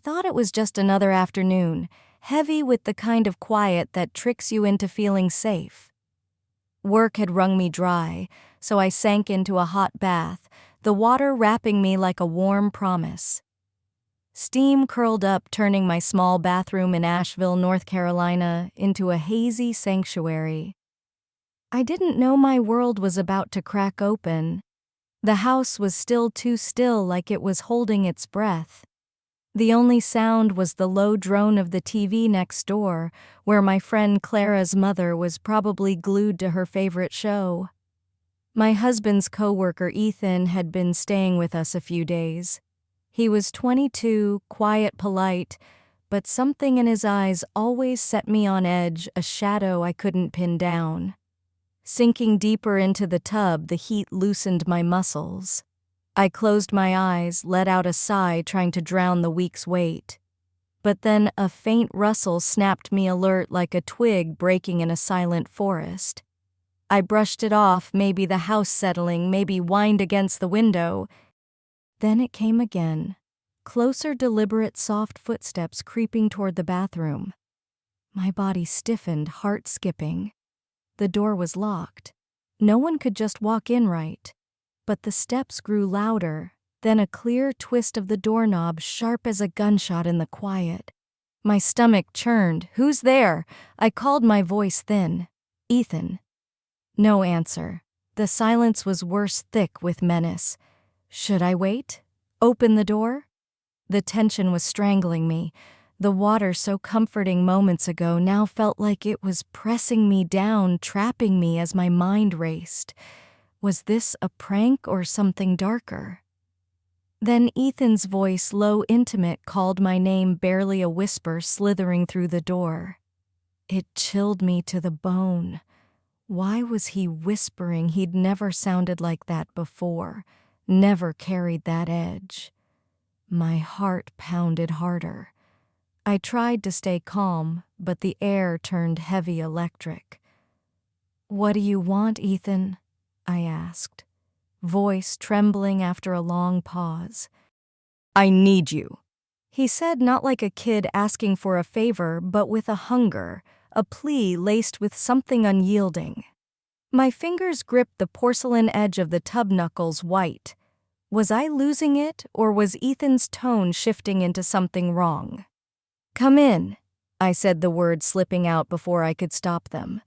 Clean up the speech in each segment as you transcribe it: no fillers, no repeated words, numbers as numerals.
thought it was just another afternoon, heavy with the kind of quiet that tricks you into feeling safe. Work had wrung me dry, so I sank into a hot bath, the water wrapping me like a warm promise. Steam curled up, turning my small bathroom in Asheville, North Carolina, into a hazy sanctuary. I didn't know my world was about to crack open. The house was still too still, like it was holding its breath. The only sound was the low drone of the TV next door, where my friend Clara's mother was probably glued to her favorite show. My husband's coworker Ethan had been staying with us a few days. He was 22, quiet, polite, but something in his eyes always set me on edge, a shadow I couldn't pin down. Sinking deeper into the tub, the heat loosened my muscles. I closed my eyes, let out a sigh, trying to drown the week's weight. But then a faint rustle snapped me alert, like a twig breaking in a silent forest. I brushed it off, maybe the house settling, maybe wind against the window. Then it came again. Closer, deliberate, soft footsteps creeping toward the bathroom. My body stiffened, heart skipping. The door was locked. No one could just walk in, right? But the steps grew louder, then a clear twist of the doorknob, sharp as a gunshot in the quiet. My stomach churned. "Who's there?" I called, my voice thin. "Ethan." No answer. The silence was worse, thick with menace. Should I wait? Open the door? The tension was strangling me. The water, so comforting moments ago, now felt like it was pressing me down, trapping me as my mind raced. Was this a prank or something darker? Then Ethan's voice, low, intimate, called my name, barely a whisper, slithering through the door. It chilled me to the bone. Why was he whispering? He'd never sounded like that before, never carried that edge. My heart pounded harder. I tried to stay calm, but the air turned heavy, electric. "What do you want, Ethan?" I asked, voice trembling after a long pause. "I need you," he said, not like a kid asking for a favor, but with a hunger, a plea laced with something unyielding. My fingers gripped the porcelain edge of the tub, knuckles white. Was I losing it, or was Ethan's tone shifting into something wrong? "Come in," I said, the words slipping out before I could stop them.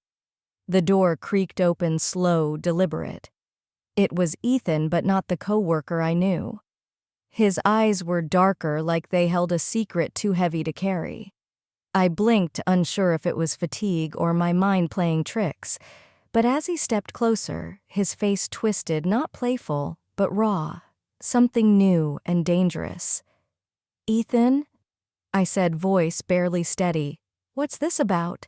The door creaked open, slow, deliberate. It was Ethan, but not the coworker I knew. His eyes were darker, like they held a secret too heavy to carry. I blinked, unsure if it was fatigue or my mind playing tricks. But as he stepped closer, his face twisted, not playful, but raw, something new and dangerous. "Ethan?" I said, voice barely steady. "What's this about?"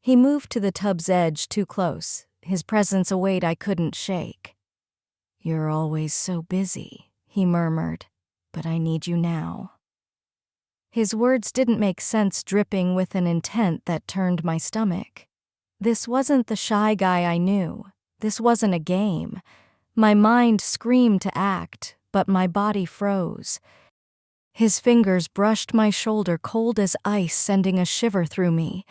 He moved to the tub's edge, too close, his presence a weight I couldn't shake. "You're always so busy," he murmured, "but I need you now." His words didn't make sense, dripping with an intent that turned my stomach. This wasn't the shy guy I knew. This wasn't a game. My mind screamed to act, but my body froze. His fingers brushed my shoulder, cold as ice, sending a shiver through me.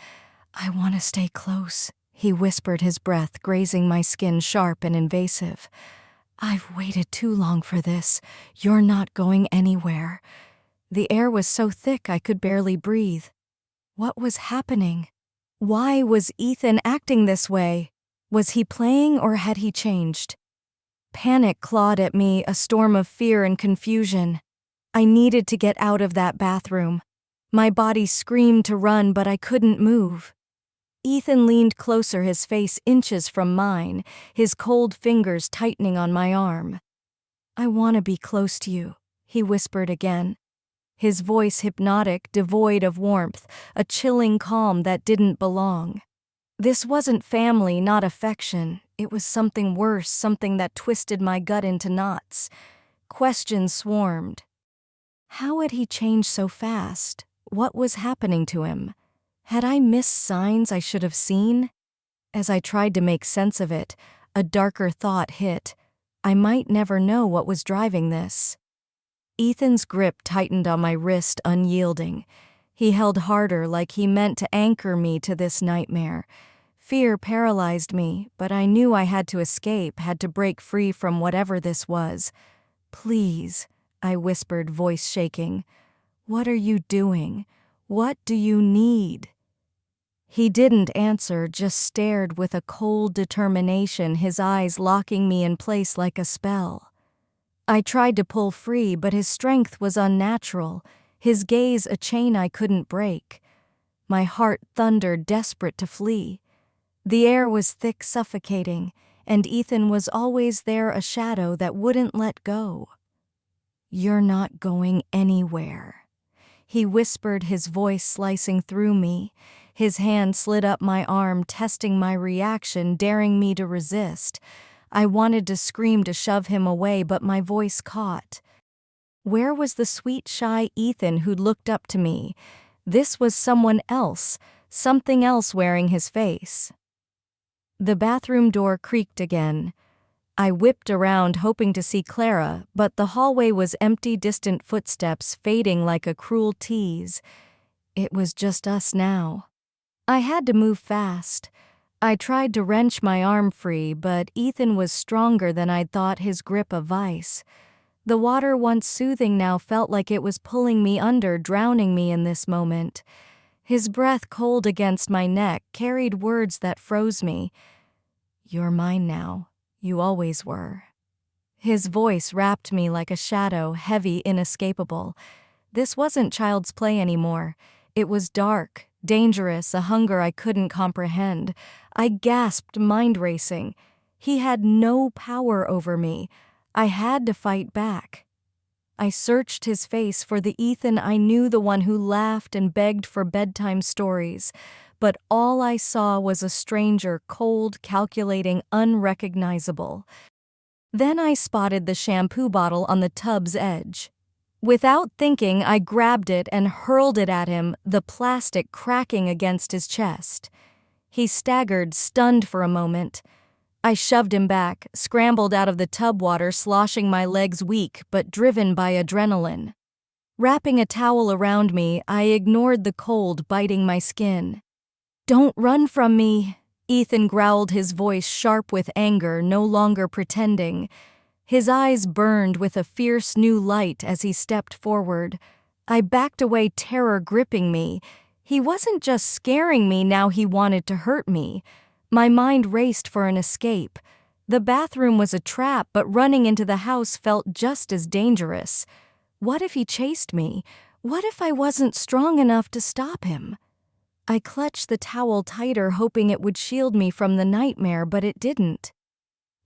"I want to stay close," he whispered, his breath grazing my skin, sharp and invasive. "I've waited too long for this. You're not going anywhere." The air was so thick I could barely breathe. What was happening? Why was Ethan acting this way? Was he playing, or had he changed? Panic clawed at me, a storm of fear and confusion. I needed to get out of that bathroom. My body screamed to run, but I couldn't move. Ethan leaned closer, his face inches from mine, his cold fingers tightening on my arm. "I want to be close to you," he whispered again. His voice hypnotic, devoid of warmth, a chilling calm that didn't belong. This wasn't family, not affection. It was something worse, something that twisted my gut into knots. Questions swarmed. How had he changed so fast? What was happening to him? Had I missed signs I should have seen? As I tried to make sense of it, a darker thought hit. I might never know what was driving this. Ethan's grip tightened on my wrist, unyielding. He held harder, like he meant to anchor me to this nightmare. Fear paralyzed me, but I knew I had to escape, had to break free from whatever this was. "Please," I whispered, voice shaking. "What are you doing? What do you need?" He didn't answer, just stared with a cold determination, his eyes locking me in place like a spell. I tried to pull free, but his strength was unnatural, his gaze a chain I couldn't break. My heart thundered, desperate to flee. The air was thick, suffocating, and Ethan was always there, a shadow that wouldn't let go. "You're not going anywhere," he whispered, his voice slicing through me. His hand slid up my arm, testing my reaction, daring me to resist. I wanted to scream, to shove him away, but my voice caught. Where was the sweet, shy Ethan who'd looked up to me? This was someone else, something else wearing his face. The bathroom door creaked again. I whipped around, hoping to see Clara, but the hallway was empty, distant footsteps fading like a cruel tease. It was just us now. I had to move fast. I tried to wrench my arm free, but Ethan was stronger than I'd thought, his grip a vice. The water, once soothing, now felt like it was pulling me under, drowning me in this moment. His breath, cold against my neck, carried words that froze me. "You're mine now. You always were." His voice wrapped me like a shadow, heavy, inescapable. This wasn't child's play anymore. It was dark, dangerous, a hunger I couldn't comprehend. I gasped, mind racing. He had no power over me. I had to fight back. I searched his face for the Ethan I knew, the one who laughed and begged for bedtime stories, but all I saw was a stranger, cold, calculating, unrecognizable. Then I spotted the shampoo bottle on the tub's edge. Without thinking, I grabbed it and hurled it at him, the plastic cracking against his chest. He staggered, stunned for a moment. I shoved him back, scrambled out of the tub water, sloshing my legs, weak but driven by adrenaline. Wrapping a towel around me, I ignored the cold biting my skin. "Don't run from me," Ethan growled, his voice sharp with anger, no longer pretending. His eyes burned with a fierce new light as he stepped forward. I backed away, terror gripping me. He wasn't just scaring me, now he wanted to hurt me. My mind raced for an escape. The bathroom was a trap, but running into the house felt just as dangerous. What if he chased me? What if I wasn't strong enough to stop him? I clutched the towel tighter, hoping it would shield me from the nightmare, but it didn't.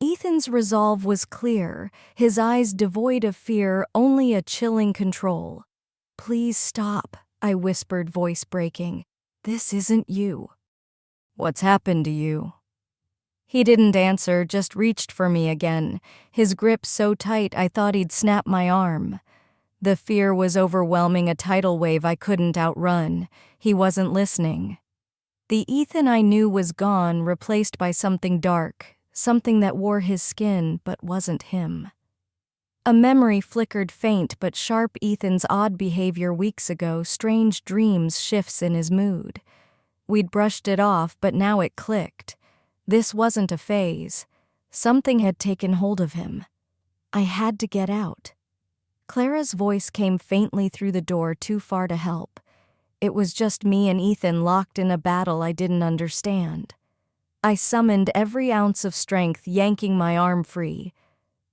Ethan's resolve was clear, his eyes devoid of fear, only a chilling control. "Please stop," I whispered, voice breaking. "This isn't you." "What's happened to you?" He didn't answer, just reached for me again, his grip so tight I thought he'd snap my arm. The fear was overwhelming, a tidal wave I couldn't outrun. He wasn't listening. The Ethan I knew was gone, replaced by something dark, something that wore his skin but wasn't him. A memory flickered, faint but sharp, Ethan's odd behavior weeks ago, strange dreams, shifts in his mood. We'd brushed it off, but now it clicked. This wasn't a phase. Something had taken hold of him. I had to get out. Clara's voice came faintly through the door, too far to help. It was just me and Ethan, locked in a battle I didn't understand. I summoned every ounce of strength, yanking my arm free.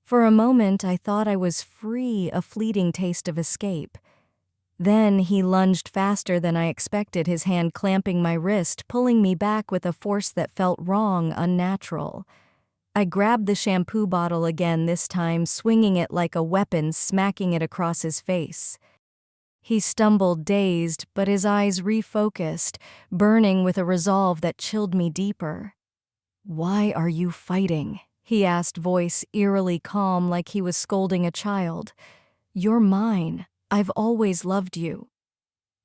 For a moment, I thought I was free, a fleeting taste of escape. Then he lunged faster than I expected, his hand clamping my wrist, pulling me back with a force that felt wrong, unnatural. I grabbed the shampoo bottle again, this time swinging it like a weapon, smacking it across his face. He stumbled, dazed, but his eyes refocused, burning with a resolve that chilled me deeper. "Why are you fighting?" he asked, voice eerily calm, like he was scolding a child. "You're mine. I've always loved you."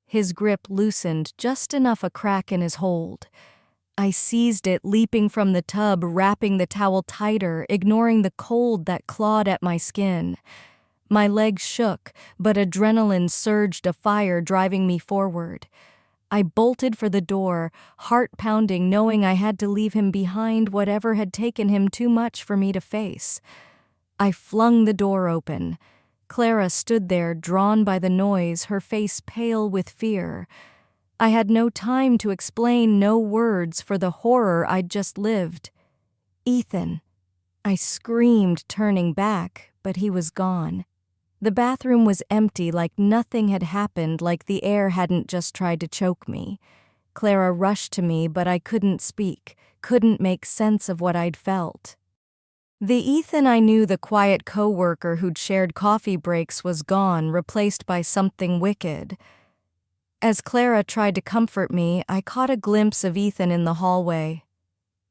His grip loosened, just enough a crack in his hold. I seized it, leaping from the tub, wrapping the towel tighter, ignoring the cold that clawed at my skin. My legs shook, but adrenaline surged a fire, driving me forward. I bolted for the door, heart pounding, knowing I had to leave him behind, whatever had taken him too much for me to face. I flung the door open. Clara stood there, drawn by the noise, her face pale with fear. I had no time to explain, no words for the horror I'd just lived. "Ethan!" I screamed, turning back, but he was gone. The bathroom was empty, like nothing had happened, like the air hadn't just tried to choke me. Clara rushed to me, but I couldn't speak, couldn't make sense of what I'd felt. The Ethan I knew, the quiet coworker who'd shared coffee breaks, was gone, replaced by something wicked. As Clara tried to comfort me, I caught a glimpse of Ethan in the hallway.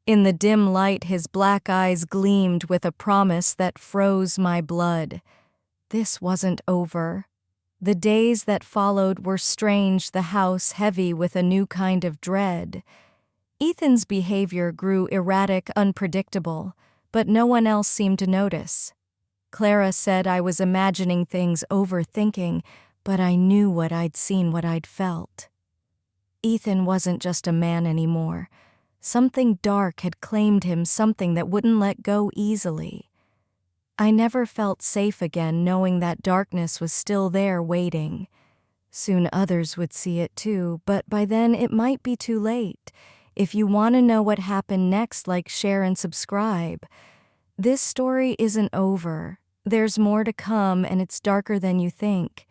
In the dim light, his black eyes gleamed with a promise that froze my blood. This wasn't over. The days that followed were strange, the house heavy with a new kind of dread. Ethan's behavior grew erratic, unpredictable, but no one else seemed to notice. Clara said I was imagining things, overthinking, but I knew what I'd seen, what I'd felt. Ethan wasn't just a man anymore. Something dark had claimed him, something that wouldn't let go easily. I never felt safe again, knowing that darkness was still there, waiting. Soon others would see it too, but by then it might be too late. If you want to know what happened next, like, share, and subscribe. This story isn't over. There's more to come, and it's darker than you think.